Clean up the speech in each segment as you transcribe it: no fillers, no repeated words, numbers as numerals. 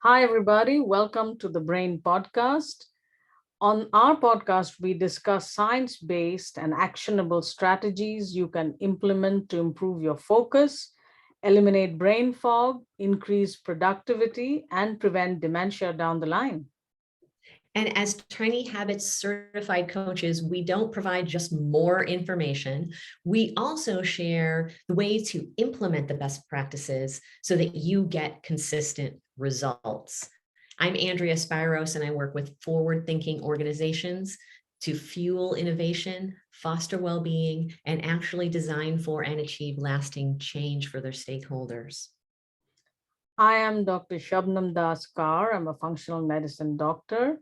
Hi, everybody. Welcome to the Brain Podcast. On our podcast, we discuss science based and actionable strategies you can implement to improve your focus, eliminate brain fog, increase productivity, and prevent dementia down the line. And as Tiny Habits certified coaches, we don't provide just more information. We also share the ways to implement the best practices so that you get consistent results. I'm Andrea Spiros, and I work with forward-thinking organizations to fuel innovation, foster well-being, and actually design for and achieve lasting change for their stakeholders. I am Dr. Shabnam Das Kar. I'm a functional medicine doctor.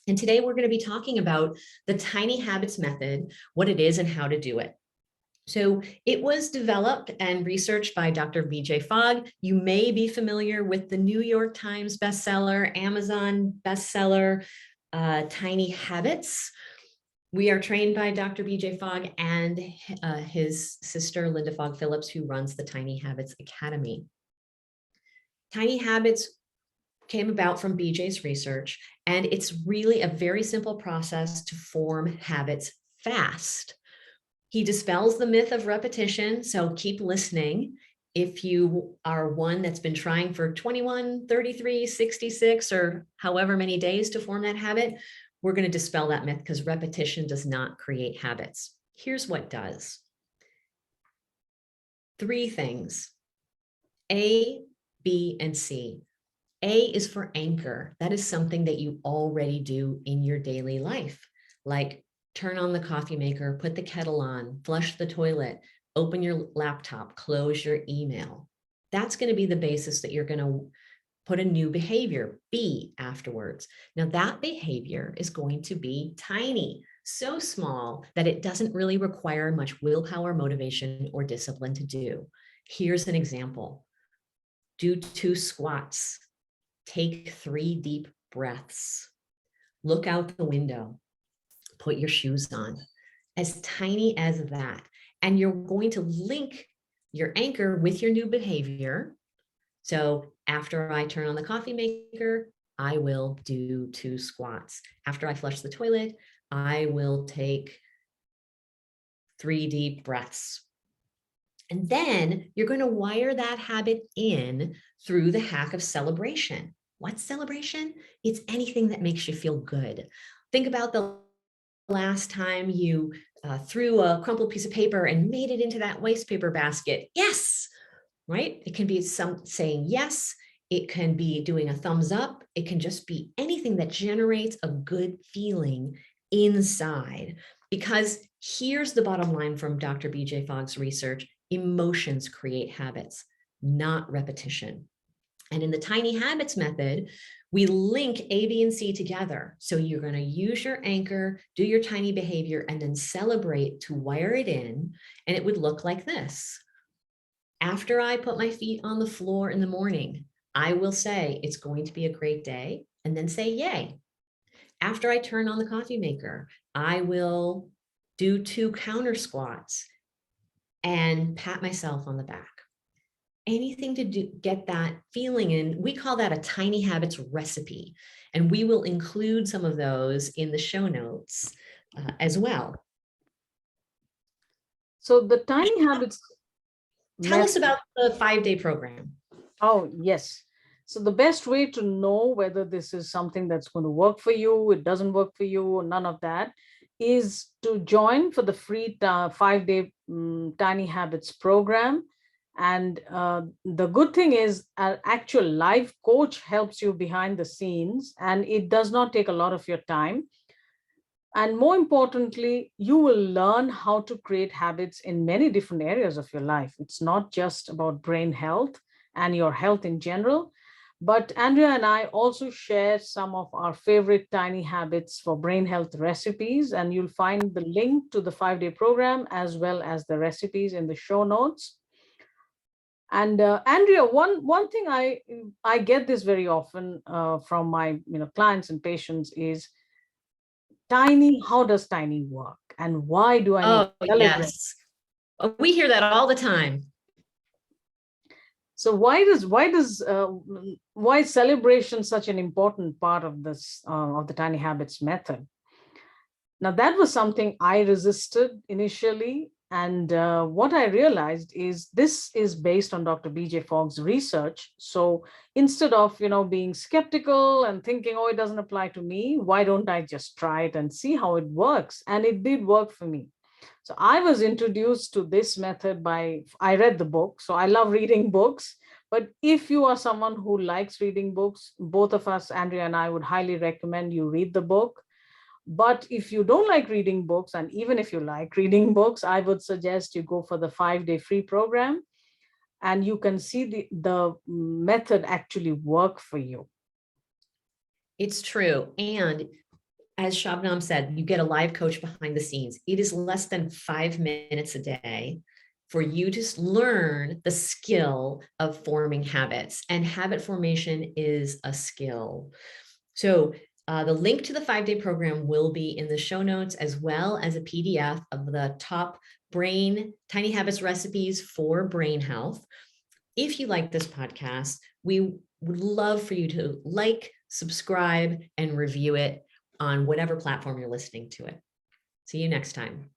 And today we're going to be talking about the Tiny Habits method, what it is and how to do it. So it was developed and researched by Dr. J Fogg. You may be familiar with the New York Times bestseller, Amazon bestseller, Tiny Habits. We are trained by Dr. J Fogg and his sister, Linda Fogg Phillips, who runs the Tiny Habits Academy. Tiny Habits came about from BJ's research, and it's really a very simple process to form habits fast. He dispels the myth of repetition, so keep listening. If you are one that's been trying for 21, 33, 66, or however many days to form that habit, we're going to dispel that myth because repetition does not create habits. Here's what does. 3 things, A, B, and C. A is for anchor. That is something that you already do in your daily life, like turn on the coffee maker, put the kettle on, flush the toilet, open your laptop, close your email. That's going to be the basis that you're going to put a new behavior, B, afterwards. Now that behavior is going to be tiny, so small that it doesn't really require much willpower, motivation, or discipline to do. Here's an example. Do 2 squats. Take 3 deep breaths. Look out the window. Put your shoes on. As tiny as that. And you're going to link your anchor with your new behavior. So after I turn on the coffee maker, I will do 2 squats. After I flush the toilet, I will take 3 deep breaths. And then you're going to wire that habit in through the hack of celebration. What's celebration? It's anything that makes you feel good. Think about the last time you threw a crumpled piece of paper and made it into that waste paper basket. Yes, right? It can be saying yes. It can be doing a thumbs up. It can just be anything that generates a good feeling inside. Because here's the bottom line from Dr. B.J. Fogg's research. Emotions create habits, not repetition. And in the Tiny Habits method, we link A, B, and C together. So you're going to use your anchor, do your tiny behavior, and then celebrate to wire it in. And it would look like this. After I put my feet on the floor in the morning, I will say it's going to be a great day, and then say yay. After I turn on the coffee maker, I will do 2 counter squats and pat myself on the back. Anything to get that feeling in. We call that a Tiny Habits recipe. And we will include some of those in the show notes as well. So the Tiny Habits. Tell us about the 5-day program. Oh, yes. So the best way to know whether this is something that's going to work for you, it doesn't work for you, none of that, is to join for the free 5-day Tiny Habits program. And the good thing is an actual live coach helps you behind the scenes, and it does not take a lot of your time. And more importantly, you will learn how to create habits in many different areas of your life. It's not just about brain health and your health in general, but Andrea and I also share some of our favorite tiny habits for brain health recipes, and you'll find the link to the 5-day program as well as the recipes in the show notes. And Andrea, one thing I get this very often from my clients and patients is tiny. How does tiny work, and why do I need to celebrate? Yes, we hear that all the time. So why is celebration such an important part of this of the tiny habits method? Now, that was something I resisted initially. And what I realized is this is based on Dr. J Fogg's research. So instead of, being skeptical and thinking, oh, it doesn't apply to me, why don't I just try it and see how it works? And it did work for me. So I was introduced to this method I read the book. So I love reading books. But if you are someone who likes reading books, both of us, Andrea and I, would highly recommend you read the book. But if you don't like reading books, and even if you like reading books, I would suggest you go for the 5-day free program, and you can see the method actually work for you. It's true. And as Shabnam said, you get a live coach behind the scenes. It is less than 5 minutes a day for you to learn the skill of forming habits. And habit formation is a skill. So the link to the 5-day program will be in the show notes, as well as a PDF of the top tiny habits recipes for brain health. If you like this podcast, we would love for you to like, subscribe, and review it on whatever platform you're listening to it. See you next time.